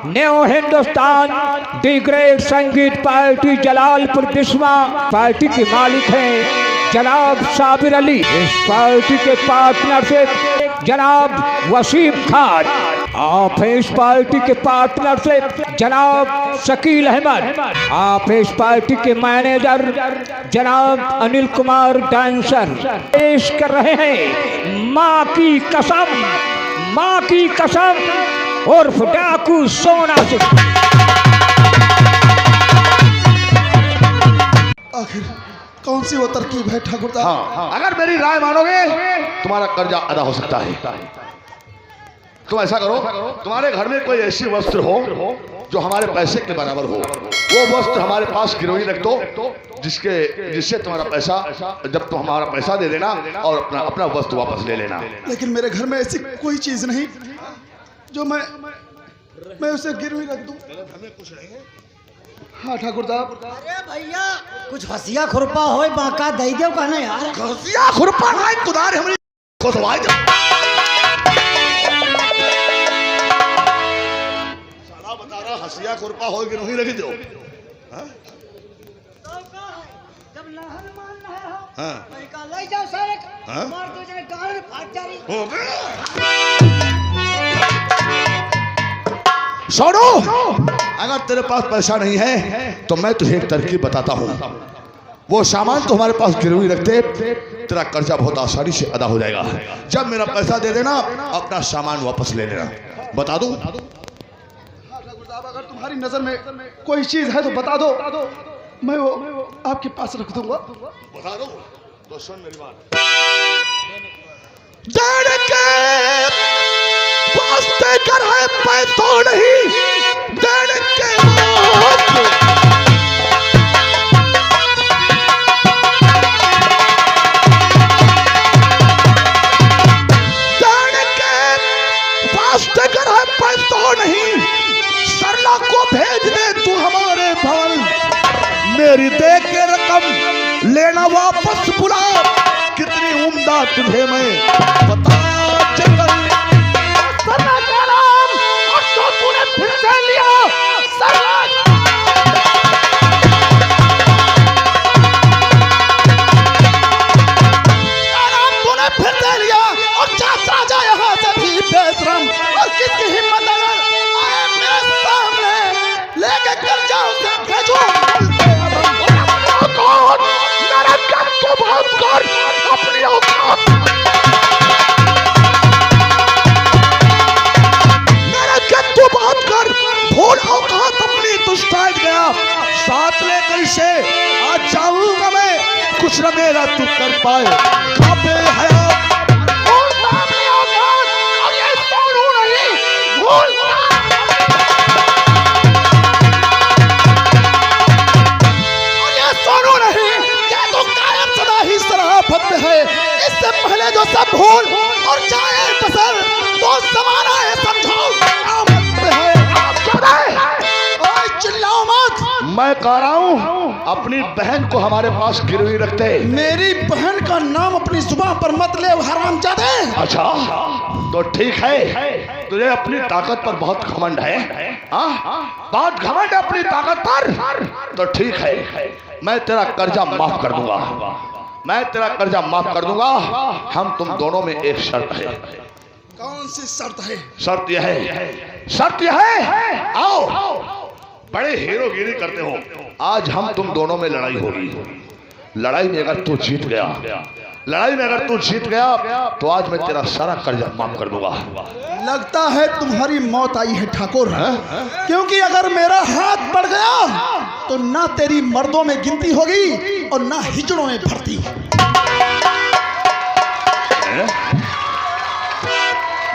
New Hindustan the great संगीत party Jalalpur Biswa party के मालिक हैं जनाब साबिर अली। इस पार्टी के पार्टनरशिप जनाब वसीम खान। आप इस पार्टी के पार्टनरशिप जनाब शकील अहमद। आप इस पार्टी के मैनेजर जनाब अनिल कुमार डांसर पेश कर रहे हैं माँ की कसम, माँ की कसम उर्फ डाकू सोना सिंह। आखिर कौन सी वो तरकीब है ठाकुरदा? हाँ, अगर मेरी राय मानोगे तुम्हारा कर्जा अदा हो सकता है। तुम ऐसा करो, तुम्हारे घर में कोई ऐसी वस्त्र हो जो हमारे पैसे के बराबर हो, वो वस्त्र हमारे पास गिरवी रख दो, जिससे तुम्हारा पैसा, जब तुम हमारा पैसा दे देना और अपना वस्त्र वापस ले लेना। लेकिन मेरे घर में ऐसी कोई चीज नहीं जो मैं उसे गिरवी रख दूं। हाँ ठाकुरदा। अरे भैया कुछ हसिया खुरपा होए बाका दई देव कहना यार। हसिया खुरपा नहीं कुदार हमरी खोसवाई दे। साला बता रहा हसिया खुरपा होए कि नहीं रख दो। हां जब नहर मान नहर हो हां पैका ले जाओ सारे मार दो जने गाल में फाट जा रही हो गया। सोनू, अगर तेरे पास पैसा नहीं है तो मैं तुझे एक तरकीब बताता हूँ। वो सामान तो हमारे पास गिरवी रखते, तेरा कर्जा बहुत आसानी से अदा हो जाएगा। जब मेरा पैसा दे देना, अपना सामान वापस ले लेना। बता दूं? अगर तुम्हारी नजर में कोई चीज है तो बता दो, मैं वो आपके पास रख दूंगा। बता दो तो सुन मेरी बात। वास्ते कर है पैसों नहीं देने के वास्ते कर है पैसों नहीं, सरला को भेज दे तू हमारे भवन। मेरी दे के रकम लेना वापस बुला। कितनी उम्दा तुझे मैं बता चल। तूने फिर से लिया तूने फिर से लिया और चाचा जा यहाँ से भी बेशरम। और किसकी हिम्मत अगर आए मेरे सामने लेके कर जाओ से भेजो। मेरा काम तो बहुत कर अपनी औकात। भूल औकात अपनी दुष्टाई गया, साथ लेकर इसे आज जाऊंगा मैं, कुछ न मेरा तू कर पाए। काफे हयात भूल अपनी औकात और ये सोनू नहीं भूल। और ये सोनू नहीं, ये तो कायम सदा ही सराफत में है। इससे पहले जो सब भूल और जाए बसर तो जमाना है समझो आमद में है। चिल्लाओ मत। मैं कह रहा हूँ अपनी बहन को हमारे पास गिरवी रखते। मेरी बहन का नाम अपनी जुबान पर मत ले हरामजादे। अच्छा तो ठीक है, तुझे अपनी ताकत पर बहुत घमंड है। बहुत घमंड है अपनी ताकत पर। तो ठीक है, मैं तेरा कर्जा माफ कर दूंगा। मैं तेरा कर्जा माफ कर दूंगा। हम तुम दोनों में एक शर्त है। कौन सी शर्त है? शर्त यह है, आओ बड़े हीरोगिरी करते हो। आज हम तुम दोनों में लड़ाई होगी। लड़ाई में अगर तू जीत गया तो आज मैं तेरा सारा कर्जा माफ कर दूंगा। लगता है तुम्हारी मौत आई है ठाकुर, क्योंकि अगर मेरा हाथ बढ़ गया तो ना तेरी मर्दों में गिनती होगी और ना हिजड़ों में भर्ती।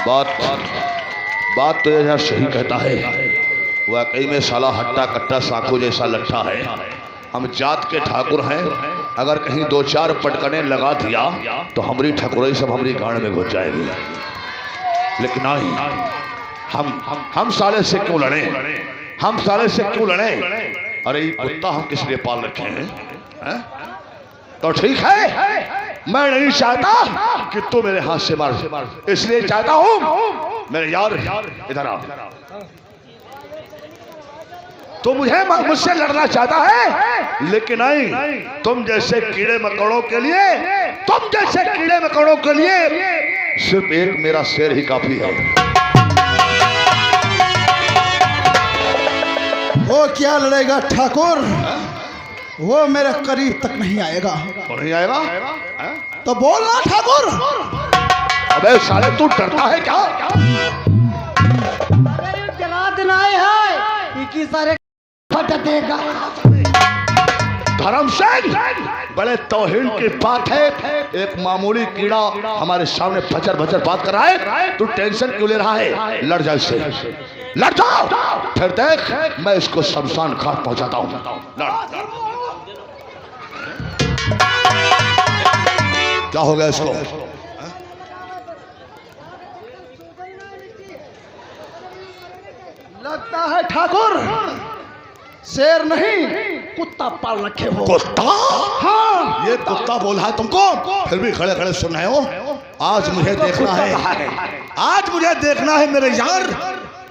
बात तो यह सही कहता है। वाकई में साला हट्टा कट्टा साखू जैसा लट्ठा है। हम जात के ठाकुर हैं, अगर कहीं दो चार पटकने लगा दिया तो हमारी ठकुराई सब हमारी गांड में घुस जाएगी। लेकिन नहीं, हम साले से क्यों लड़े? अरे ये कुत्ता हम किस लिए पाल रखे हैं? तो ठीक है, मैं नहीं चाहता कि तू मेरे हाथ से मार, इसलिए चाहता हूं मेरे यार इधर आ। तो मुझसे लड़ना चाहता है, लेकिन नहीं, तुम जैसे कीड़े मकोड़ों के लिए सिर्फ एक मेरा शेर ही काफी है। वो क्या लड़ेगा ठाकुर, वो मेरे करीब तक नहीं आएगा। और नहीं आएगा तो बोलना ठाकुर। अबे साले तू डरता है क्या? जला देना है कि सारे फट देगा। धर्म सिंह, बड़े तौहीन की बात है, एक मामूली कीड़ा हमारे सामने भचर भचर बात कर रहा है, तू टेंशन क्यों ले रहा है? लड़ जा इससे, लड़ जाओ, फिर देख मैं इसको शमशान घाट पहुंचाता हूं। क्या हो गया इसको? लगता है ठाकुर शेर नहीं कुत्ता पाल रखे हो। कुत्ता? हाँ, ये कुत्ता बोला है तुमको, फिर भी खड़े खड़े सुन रहे हो। आज मुझे देखना है, मेरे यार,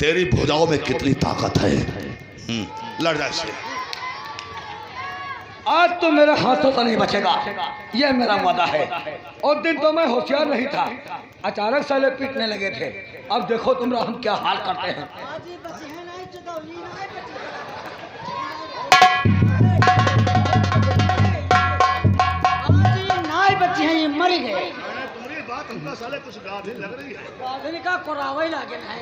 तेरी भुजाओं में कितनी ताकत है। लड़ जा इससे। आज तो मेरे हाथों से नहीं बचेगा, यह मेरा वादा है। और दिन तो मैं होशियार नहीं था, अचानक साले पीटने लगे थे। अब देखो तुमरा हम क्या हाल करते हैं। बच्चे हैं ये मर गए। तुम्हारी बात हमका साले कुछ गाढ़ी लग रही है। गाढ़ी का कोरावे लागे है।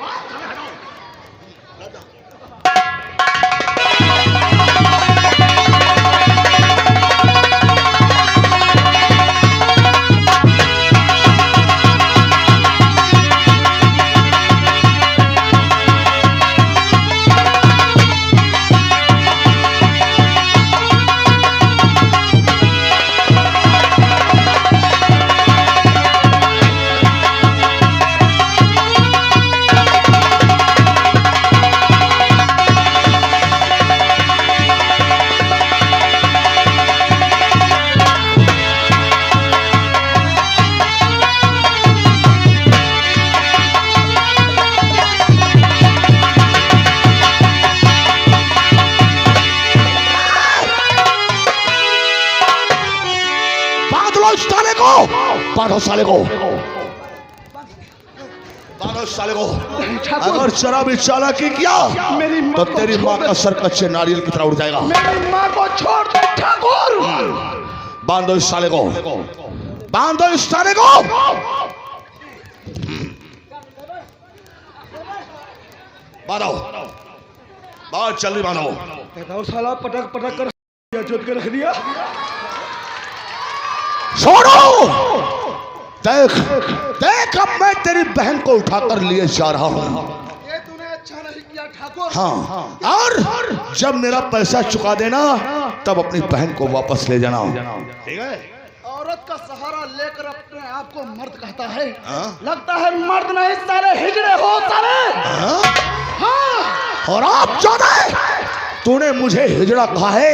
बांधो साले को। अगर जरा भी चालाकी किया तो तेरी माँ का सर कच्चे नारियल की तरह उड़ जाएगा। मेरी माँ को छोड़ दो ठाकुर। बांधो इस साले को, बांधो इस साले को। बांधो, बहुत जल्दी बांधो। साला पटक पटक कर जोत के रख दिया। छोड़ो, देख देख, अब मैं तेरी बहन को उठाकर लिए जा रहा हूँ। ये तूने अच्छा नहीं किया ठाकुर। हाँ, और जब मेरा पैसा चुका देना तब अपनी बहन को वापस ले जाना, ठीक है? औरत का सहारा लेकर अपने आप को मर्द कहता है। लगता है मर्द नहीं साले हिजड़े हो साले। और आप जाना है, तूने मुझे हिजड़ा कहा है,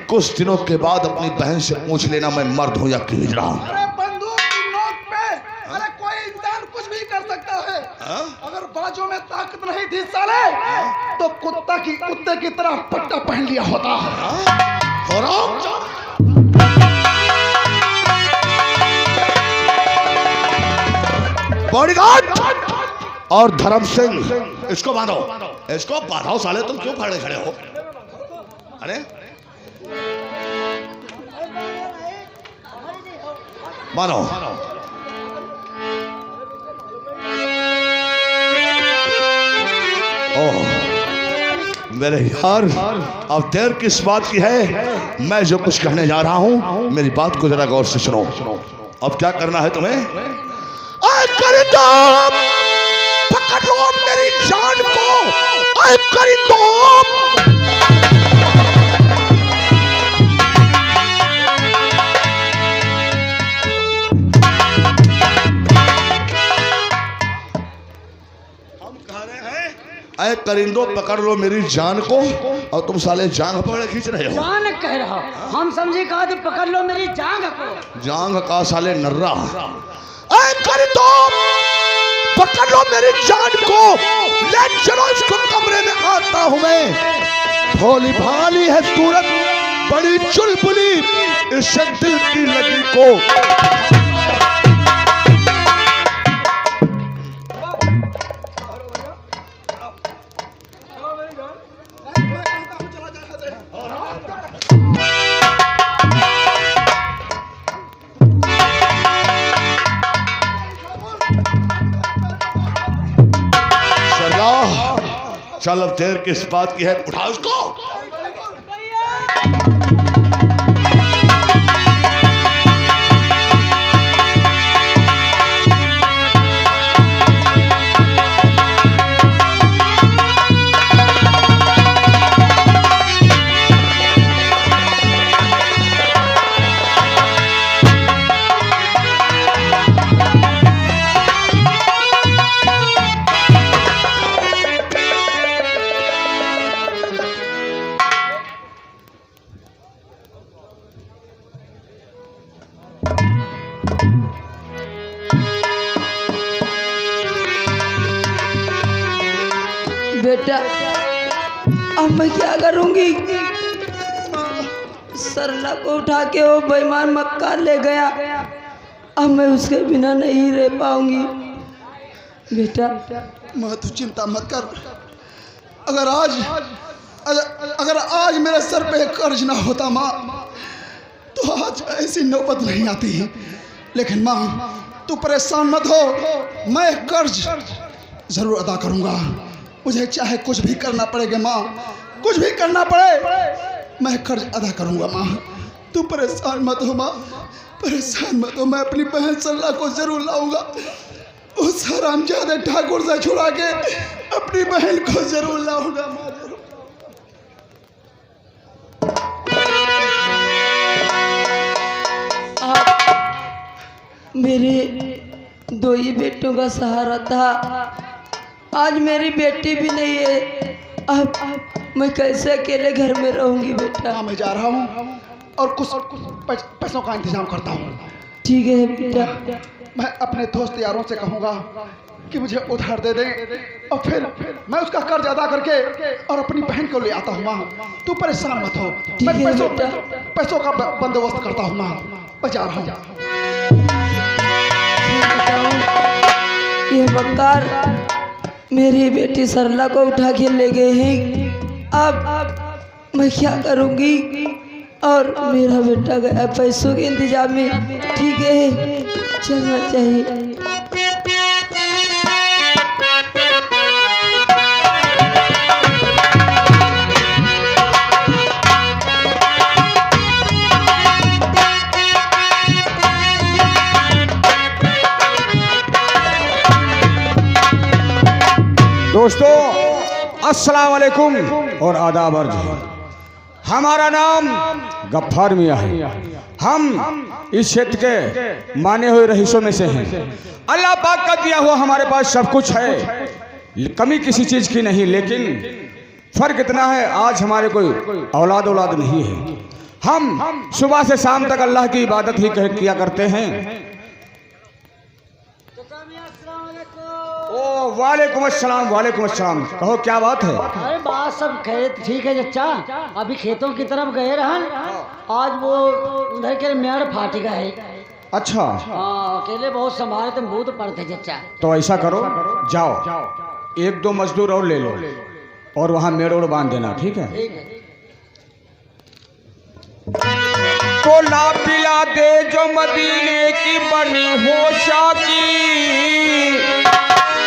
कुछ दिनों के बाद अपनी बहन से पूछ लेना मैं मर्द हूं या कि हिजड़ा हूं। अरे बंदूक की नोक पे अरे कोई इंसान कुछ भी कर सकता है। अगर बाजू में ताकत नहीं थी साले तो कुत्ते की तरह पट्टा पहन लिया होता। और आप बॉडीगार्ड और धर्म सिंह, इसको बांधो, इसको बांधो साले। तुम क्यों खड़े खड़े हो? अरे बांधो। ओह मेरे यार, अब देर किस बात की है? मैं जो कुछ कहने जा रहा हूं, मेरी बात को जरा गौर से सुनो। अब क्या करना है तुम्हें? कर दो, पकड़ लो मेरी जान को, कर दो। अरे करिंदो, पकड़ लो मेरी जान को, और तुम साले जांग पकड़े खींच रहे हो। जान कह रहा हो, हम समझे कहा कि पकड़ लो मेरी जांग को। जांग का साले नर्रा। अरे करिंदो, पकड़ लो मेरी जान को, ले चलो इसको कमरे में, आता हूं मैं। भोली भाली है सूरत, बड़ी चुलबुली, इससे दिल की लगी को। चल अब देर किस बात की है, उठा उसको। बेटा अब मैं क्या करूंगी? सरला को उठा के वो बेईमान मक्का ले गया, अब मैं उसके बिना नहीं रह पाऊंगी। बेटा माँ तू चिंता मत कर। अगर आज मेरे सर पे कर्ज ना होता माँ, तो आज ऐसी नौबत नहीं आती। लेकिन माँ तू परेशान मत हो, मैं कर्ज जरूर अदा करूंगा। मुझे चाहे कुछ भी करना पड़ेगा माँ, कुछ भी करना पड़े, मैं कर्ज अदा करूंगा माँ। तू परेशान मत हो माँ, परेशान मत हो। मैं अपनी बहन सरला को जरूर लाऊंगा। उस हरामजादे ठाकुर से छुड़ा के अपनी बहन को जरूर लाऊंगा माँ, जरूर। मेरे दो ही बेटों का सहारा था, आज मेरी बेटी भी नहीं है। अब मैं कैसे अकेले घर में रहूंगी? बेटा मैं जा रहा हूँ और कुछ पैसों का इंतजाम करता हूँ। ठीक है बेटा। मैं अपने दोस्त यारों से कहूँगा कि मुझे उधार दे दें और फिर मैं उसका कर्ज अदा करके और अपनी बहन को ले आता हूँ माँ। तू परेशान मत हो, मैं पैसों का बंदोबस्त करता हूँ माँ। मैं जा रहा हूँ। ये बकार मेरी बेटी सरला को उठा के ले गए हैं, अब मैं क्या करूंगी? और मेरा बेटा गया पैसों के इंतजाम में। ठीक है चलना चाहिए। दोस्तों अस्सलाम वालेकुम और आदाब अर्ज है। हमारा नाम गफ्फार मियाँ है। हम इस क्षेत्र के माने हुए रईसों में से हैं। अल्लाह पाक का दिया हुआ हमारे पास सब कुछ है, कमी किसी चीज़ की नहीं। लेकिन फर्क इतना है, आज हमारे कोई औलाद नहीं है। हम सुबह से शाम तक अल्लाह की इबादत ही किया करते हैं। ओ वालेकुम अस्सलाम, वालेकुम अस्सलाम। कहो क्या बात है? अरे बात सब खेत ठीक है चचा, अभी खेतों की तरफ गए रहन। आज वो उधर के मेड़ फाटी का है। अच्छा हाँ, अकेले बहुत संभाले तो बहुत पड़ते चचा। तो ऐसा करो, जाओ एक दो मजदूर और ले लो और वहाँ मेड़ ओड़ बांध देना। ठीक है? तो ला पिला दे जो मदीने की बनी हो शाकी,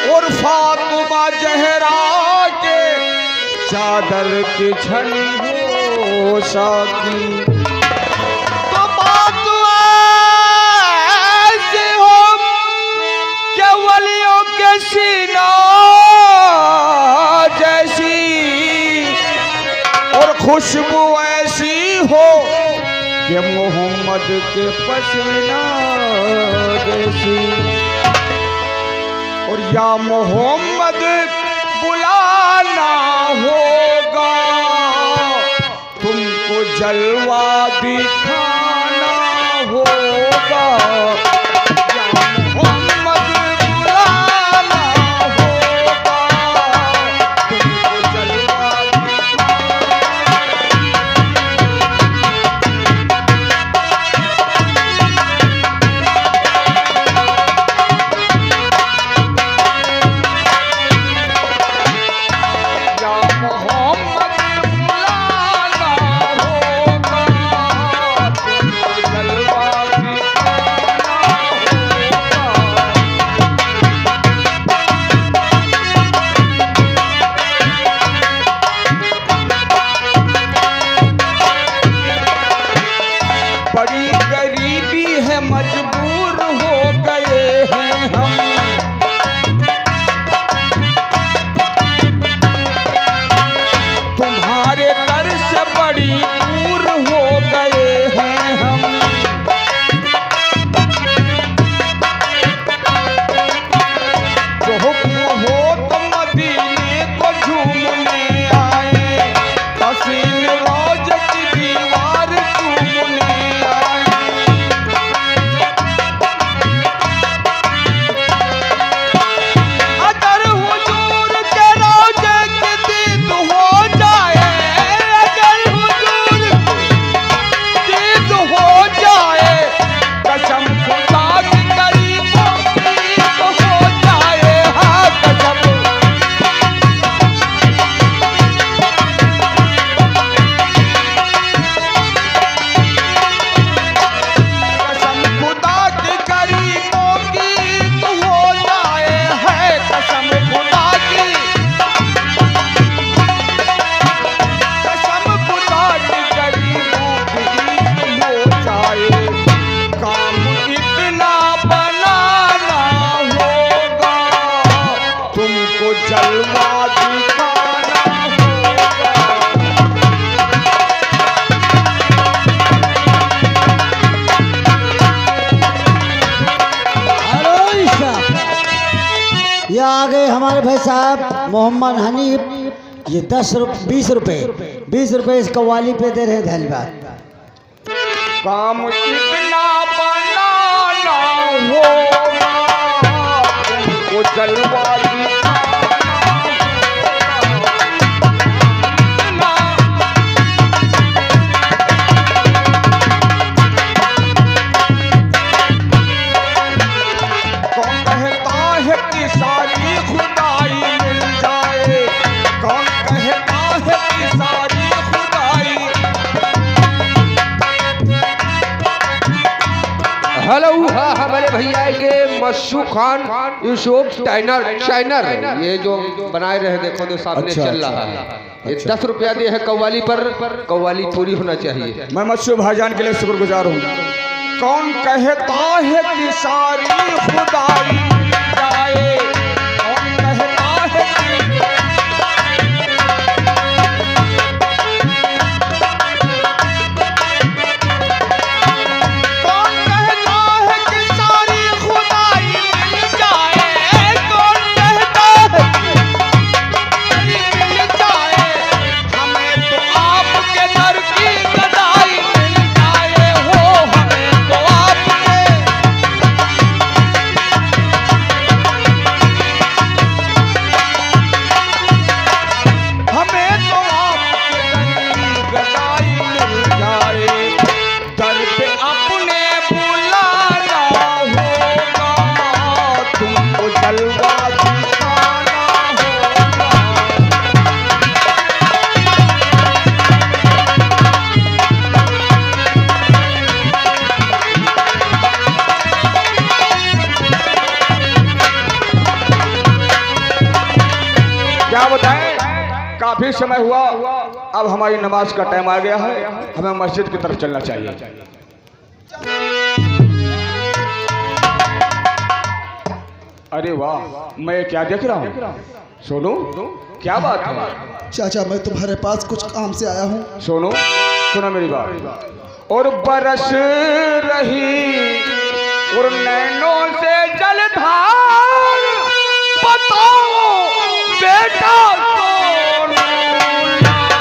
और फातिमा जहरा के चादर की छनी हो साकी। तो बात ऐसी हो क्या वलियों के सीना जैसी, और खुशबू ऐसी हो कि मोहम्मद के पसीना जैसी। और या मोहम्मद बुलाना होगा, तुमको जलवा दिखाना होगा। या मोहम्मद बुलाना होगा, तुमको जलवा दिखाना हमारे भाई साहब मोहम्मद हनीफ, ये 20 रुपए इस कव्वाली पे दे रहे हैं। धन्यवाद। काम इतना बनाना होगा वो जलवाली कौन कहता है कि सारी खुदाई मिल जाए, कौन कहता है कि सारी खुदाई। हेलो, हाँ हमारे भैया के मशू खान यूसुफ शाइनर ये जो बनाए रहे देखो तो सामने चल रहा है। ये 10 रुपया दिए है कव्वाली पर, कव्वाली पूरी होना चाहिए। मैं मशू भाईजान के लिए शुक्रगुजार हूँ। कौन कहता है कि सारी खुदाई जाए, कौन कहता है कि कौन कहता है कि सारी खुदाई मिल जाए, कौन कहता है कि मिल जाए, हमें तो आपके दर की गदाई मिल जाए हो, हमें तो आपके हमें तो आपके दर की गदाई मिल जाए, दर पे अपने बुलाना होगा, तुमको जलवा दिखाना होगा। क्या बताएं, काफी समय हुआ, अब हमारी नमाज का टाइम आ गया है, हमें मस्जिद की तरफ चलना चाहिए। अरे वाह, मैं क्या देख रहा हूँ? सोनू, क्या बात है? चाचा मैं तुम्हारे पास कुछ काम से आया हूँ। सोनू सुना मेरी बात। और बरस रही और नैनों से जलधार, बताओ बेटा सोनू लाल।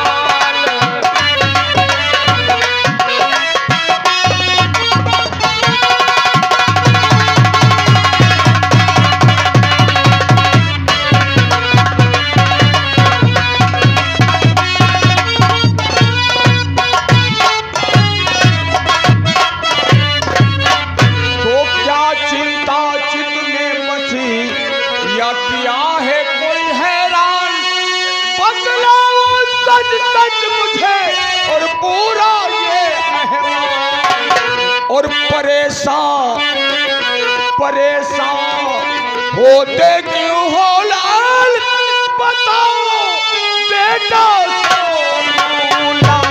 तो क्या चिंता चित में बची या किया है कोई हैरान, बतलाओ सच सच मुझे और पूरा ये अहमान। और परेशान होते क्यों हो लाल, बताओ बेटा सोनू लाल।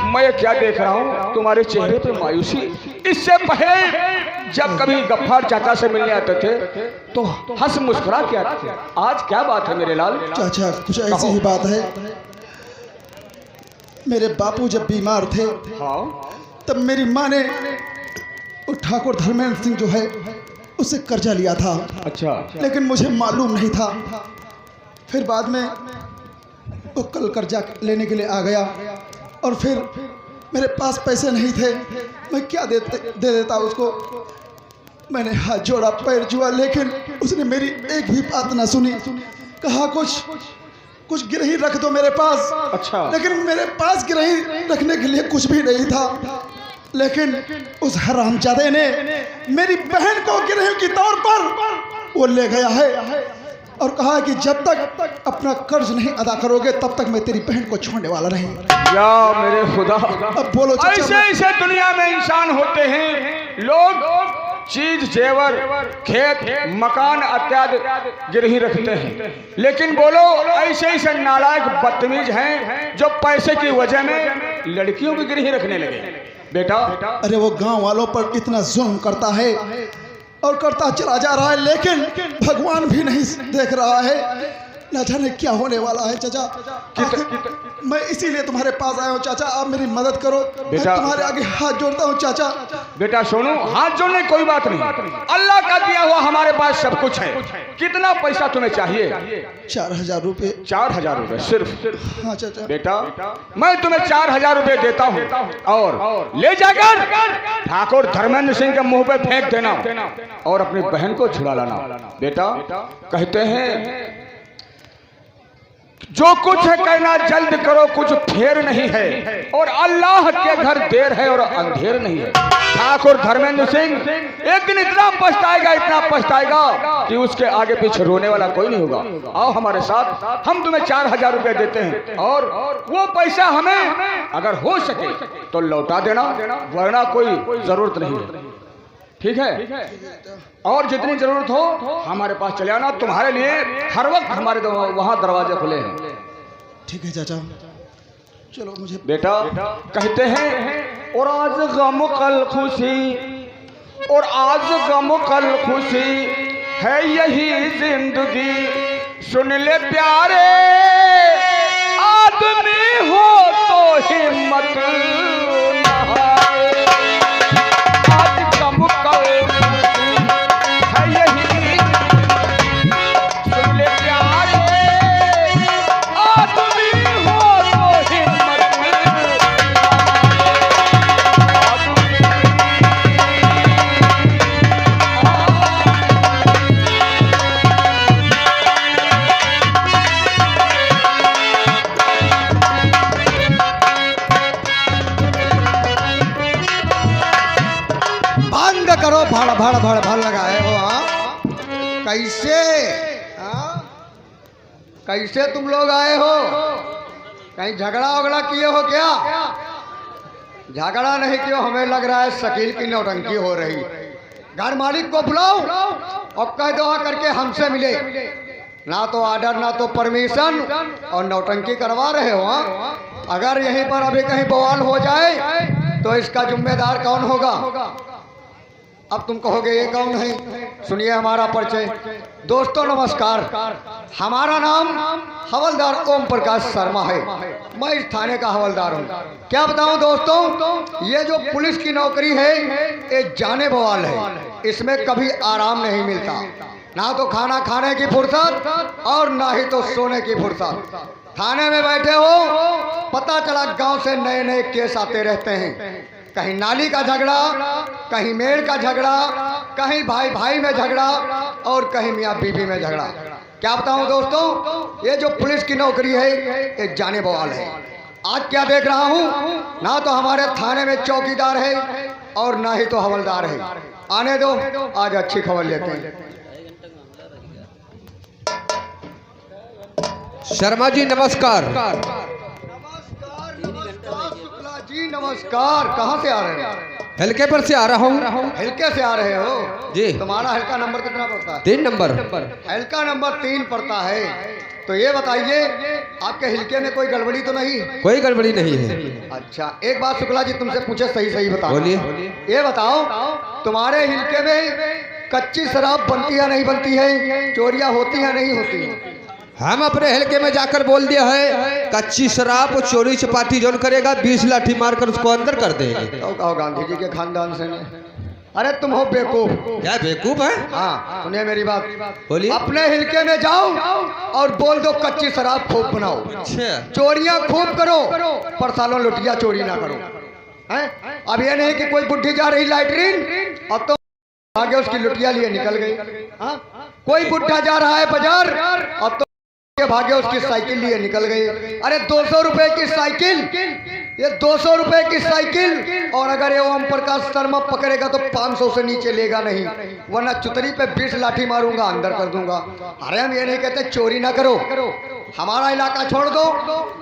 मैं क्या देख रहा हूँ तुम्हारे चेहरे पे मायूसी। इससे पहले जब कभी गफ्फार चाचा से मिलने आते थे तो हंस मुस्कुरा के आते थे, आज क्या बात है मेरे लाल? चाचा कुछ ऐसी ही बात है, मेरे बापू जब बीमार थे हाँ तब मेरी माँ ने वो ठाकुर धर्मेंद्र सिंह जो है उससे कर्जा लिया था। अच्छा, लेकिन मुझे मालूम नहीं था। फिर बाद में वो कल कर्जा लेने के लिए आ गया और फिर मेरे पास पैसे नहीं थे, मैं क्या दे देता उसको। मैंने हाथ जोड़ा, पैर जुआ, लेकिन उसने मेरी एक भी बात ना सुनी। कहा कुछ गिरही रख दो मेरे पास। अच्छा। लेकिन मेरे पास गिरही रखने के लिए कुछ भी नहीं था। लेकिन उस हरामजादे ने मेरी बहन को गिरही के तौर पर वो ले गया है और कहा कि जब तक अपना कर्ज नहीं अदा करोगे तब तक मैं तेरी बहन को छोड़ने वाला नहीं। या मेरे खुदा, अब बोलो ऐसे ऐसे दुनिया में इंसान होते हैं, लोग चीज जेवर खेत मकान इत्यादि गिरही रखते हैं, लेकिन बोलो ऐसे ऐसे नालायक बदतमीज हैं जो पैसे की वजह में लड़कियों की गिरही रखने लगे। बेटा, अरे वो गांव वालों पर इतना जुल्म करता है और करता चला जा रहा है, लेकिन भगवान भी नहीं देख रहा है। न जाने क्या होने वाला है चाचा। मैं इसीलिए तुम्हारे पास आया हूँ चाचा, आप मेरी मदद करो। मैं बेटा, तुम्हारे आगे हाथ जोड़ता हूँ चाचा। बेटा सोनू, हाथ जोड़ने कोई बात नहीं, अल्लाह का दिया हुआ हमारे पास सब कुछ है। कितना पैसा तुम्हें चाहिए? 4000 रुपये। 4000 रुपये सिर्फ? हाँ चाचा। बेटा मैं तुम्हें 4000 रुपये देता हूँ और ले जाकर ठाकुर धर्मेंद्र सिंह के मुंह पे फेंक देना और अपनी बहन को छुड़ा लाना। बेटा कहते हैं जो कुछ है करना जल्द करो, कुछ फेर नहीं है, और अल्लाह के घर देर है और अंधेर नहीं है। ठाकुर धर्मेंद्र सिंह एक दिन इतना पछताएगा कि उसके आगे पीछे रोने वाला कोई नहीं होगा। आओ हमारे साथ, हम तुम्हें 4000 रुपये देते हैं और वो पैसा हमें अगर हो सके तो लौटा देना, वरना कोई जरूरत नहीं है। ठीक है? और जितनी जरूरत हो हमारे पास चले आना, तुम्हारे लिए हर वक्त हमारे वहां दरवाजे खुले हैं। ठीक है चाचा, चलो मुझे। बेटा कहते हैं और आज गम कल खुशी, और आज गम कल खुशी है यही जिंदगी। सुन ले प्यारे आदमी हो तो हिम्मत न हारे। आज गम कल है यही, सुन ले प्यारे आदमी हो तो हिम्मत करो। भाड़ लगाए हो। हाँ कैसे? हाँ कैसे तुम लोग आए हो? कहीं झगड़ा वगड़ा किए हो क्या? झगड़ा नहीं किया, हमें लग रहा है शकील की नौटंकी हो रही। घर मालिक को बुलाओ और कह दो करके हमसे मिले। ना तो ऑर्डर ना तो परमिशन, और नौटंकी करवा रहे हो। हाँ अगर यहीं पर अभी कहीं बवाल हो जाए तो इसका जिम्मेदार कौन होगा? अब तुम कहोगे ये कौन है? सुनिए हमारा परिचय। दोस्तों नमस्कार, हमारा नाम हवलदार ओम प्रकाश शर्मा है। मैं इस थाने का हवलदार हूँ। क्या बताऊँ दोस्तों, ये जो पुलिस की नौकरी है ये जाने बवाल है। इसमें कभी आराम नहीं मिलता, ना तो खाना खाने की फुर्सत और ना ही तो सोने की फुर्सत। थाने में बैठे हो, पता चला गांव से नए नए केस आते रहते हैं। कहीं नाली का झगड़ा, कहीं मेड़ का झगड़ा, कहीं भाई भाई में झगड़ा, और कहीं मियाँ बीबी में झगड़ा। क्या बताऊं दोस्तों, ये जो पुलिस की नौकरी है ये जाने बवाल है। आज क्या देख रहा हूं, ना तो हमारे थाने में चौकीदार है और ना ही तो हवलदार है। आने दो, आज अच्छी खबर लेते हैं। शर्मा जी नमस्कार। जी नमस्कार। कहाँ से आ रहे हैं? हल्के पर से आ रहा हूँ। हल्के से आ रहे हो जी। तुम्हारा हल्का नंबर कितना पड़ता है? 3 नंबर। हल्का नंबर 3 पड़ता है। तो ये बताइए आपके हल्के में कोई गड़बड़ी तो नहीं? कोई गड़बड़ी नहीं है। अच्छा एक बात शुक्ला जी तुमसे पूछे, सही सही बताओ। बोलिए। ये बताओ तुम्हारे हल्के में कच्ची शराब बनती है नहीं बनती है? चोरियां होती है नहीं होती है? हम अपने हल्के में जाकर बोल दिया है कच्ची शराब और चोरी चपाटी जोन करेगा 20 लाठी मारकर उसको अंदर कर देंगे। तो कहो गांधी जी के खानदान से नहीं। अरे तुम हो बेवकूफ। क्या बेवकूफ है? हाँ सुनिए मेरी बात। बोलिए। अपने हल्के में जाओ और बोल दो कच्ची शराब खूब बनाओ, अच्छा। चोरियां खूब करो, पर सालों लुटिया चोरी ना करो। हैं? अब ये नहीं कि कोई बुढ़ी जा रही लैट्रिन और तो आगे उसकी लुटिया लिए निकल गई। हाँ? कोई बुढ़ा जा रहा है बाजार और तो भागे उसकी साइकिल लिए निकल गई। अरे 200 रुपए की साइकिल, ये 200 रुपए की साइकिल, और अगर ये ओम प्रकाश शर्मा पकड़ेगा तो 500 से नीचे लेगा नहीं, वरना चुतरी पे 20 लाठी मारूंगा, अंदर कर दूंगा। अरे हम ये नहीं कहते चोरी ना करो, हमारा इलाका छोड़ दो,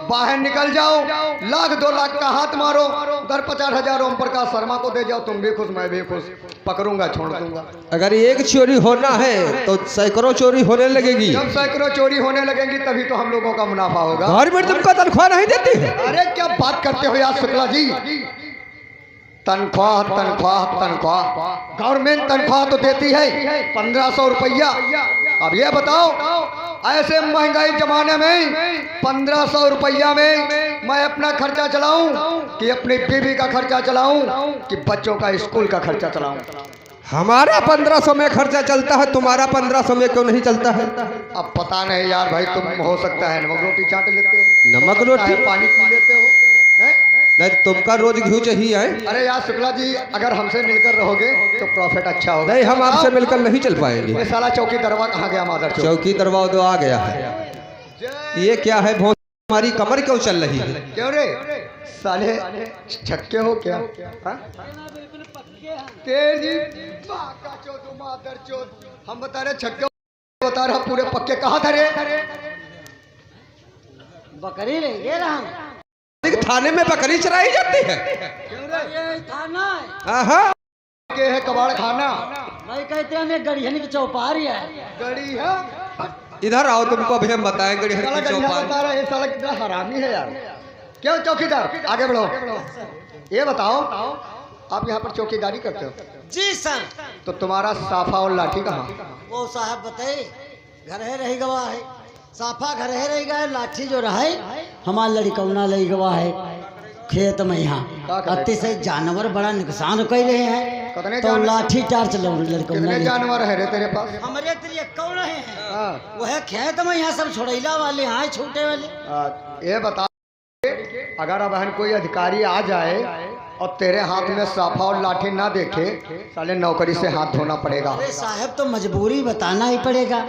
बाहर निकल जाओ, 1,00,000 2 लाख का हाथ मारो, 50,000 ओम प्रकाश शर्मा को दे जाओ, तुम भी खुश मैं भी खुश, पकड़ूंगा छोड़ दूंगा। अगर एक चोरी होना है तो सैकड़ों चोरी होने लगेगी। जब सैकड़ों चोरी होने लगेंगी तभी तो हम लोगों का मुनाफा होगा। गवर्नमेंट तुमको तनख्वाह नहीं देती है? अरे क्या बात करते हो यार शुक्ला जी, तनख्वाह तनख्वाह तनख्वाह, गवर्नमेंट तनख्वाह तो देती है 1500 रुपया। अब ये बताओ ऐसे महंगाई जमाने में 1500 रुपया में मैं अपना खर्चा चलाऊं कि अपनी बीवी का खर्चा चलाऊं कि बच्चों का स्कूल का खर्चा चलाऊं? हमारा 1500 में खर्चा चलता है, तुम्हारा 1500 में क्यों नहीं चलता है? अब पता नहीं यार भाई, तुम हो सकता है नमक रोटी चाट लेते हो, नमक रोटी पानी पी लेते हो, हैं? नहीं तुमका रोज घी चाहिए है। अरे यार शुक्ला जी, अगर हमसे मिलकर रहोगे तो प्रॉफिट अच्छा होगा। नहीं, हम आपसे मिलकर नहीं चल पाएंगे। ये साला चौकी दरवा कहाँ गया? मादर चौकी दरवा तो आ गया है। ये क्या है भोंस, हमारी कमर क्यों चल रही है? क्यों रे साले छक्के हो क्या? तेरी बाका चोद मादर चोद, हम बता रहे छक्के, बता रहा पूरे पक्के। कहाँ था रे? बकरी ले ये रहा थाने में बकरी चराई जाती है। ये थाना है। हाँ, के है कबाड़ खाना। भाई कहते हैं हमें गढ़ियन की चौपारी है। गड़ी है, इधर आओ, तुमको अभी हम बताएंगे। साला गड़िया बता रहा है, ये साला कितना हरामी है यार। क्यों चौकीदार, आगे बढ़ो। ये बताओ आप यहाँ पर चौकीदारी करते हो? जी सर। तो तुम्हारा साफा और लाठी कहाँ? वो साहब बताए घर है रही गवा है, साफा घर है रही गया, लाठी जो रहे हमारा लड़कौना लई गवा है खेत में। यहाँ अति से जानवर बड़ा नुकसान कर रहे हैं, तो लाठी चार्ज लड़कौना। कितने जानवर है रे तेरे पास? हमारे तेरे कौन है? वो है खेत में, यहाँ सब छोड़ैला वाले, यहाँ छोटे वाले। ये बता, अगर अब कोई अधिकारी आ जाए और तेरे हाथ में साफा और लाठी ना देखे, साले नौकरी से हाथ धोना पड़ेगा। अरे साहब तो मजबूरी बताना ही पड़ेगा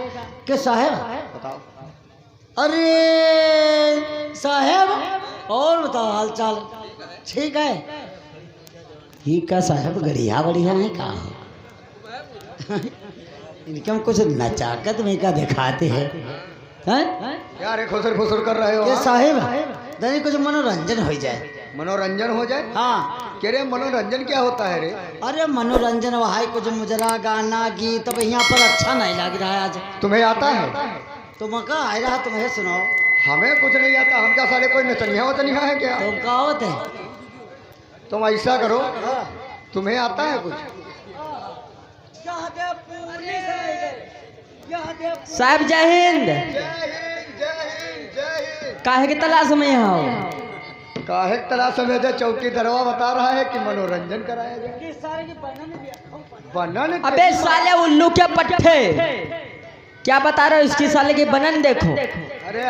कि साहब। बताओ। अरे साहब और बताओ हाल चाल ठीक है? ठीक है साहब, बढ़िया बढ़िया है। कहा इनके हम कुछ नचाकत में का दिखाते हैं यार, खुसर फुसर कर रहे हो? ये साहब दनी कुछ मनोरंजन हो जाए। मनोरंजन हो जाए? हाँ। कह रहे मनोरंजन क्या होता है रे? अरे मनोरंजन वहाँ कुछ मुजरा गाना गीत, अब यहाँ पर अच्छा नहीं लग रहा है आज। तुम्हें आता है? तुम कहाँ आ रहा, तुम्हें सुनाओ। हमें कुछ नहीं आता, हम क्या साले कोई नचनिया वचनिया है क्या? तुम कहा होते? तुम ऐसा करो, तुम्हें आता है कुछ? साहब जय हिंद। काहे की तलाश में यहाँ हो? काहे तलाश में? चौकी दरवा बता रहा है कि मनोरंजन कराया जाए। बनन? अबे साले उल्लू के पट्टे, क्या बता रहे हो? इसकी साले की बनन देखो। अरे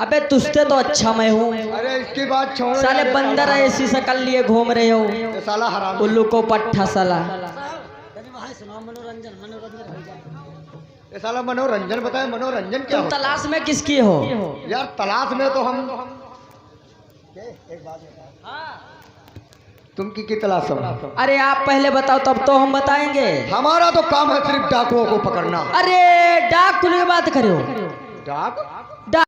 अबे तुझसे तो अच्छा मैं हूँ। अरे इसकी बात छोड़ो। साले बंदर ऐसी शकल लिए घूम रहे हो, ये साला हराम। उल्लू को पट्टा साला। मनोरंजन मनोरंजन हो जाए। ये साला मनोरंजन बताए, मनोरंजन क्या तुम होता? तलाश में किसकी हो? यार तलाश में तो हम तुम की तलाश में? अरे आप पहले बताओ तब तो हम बताएंगे। हमारा तो काम है सिर्फ डाकुओं को पकड़ना। अरे डाक की बात करो। डाक? डाक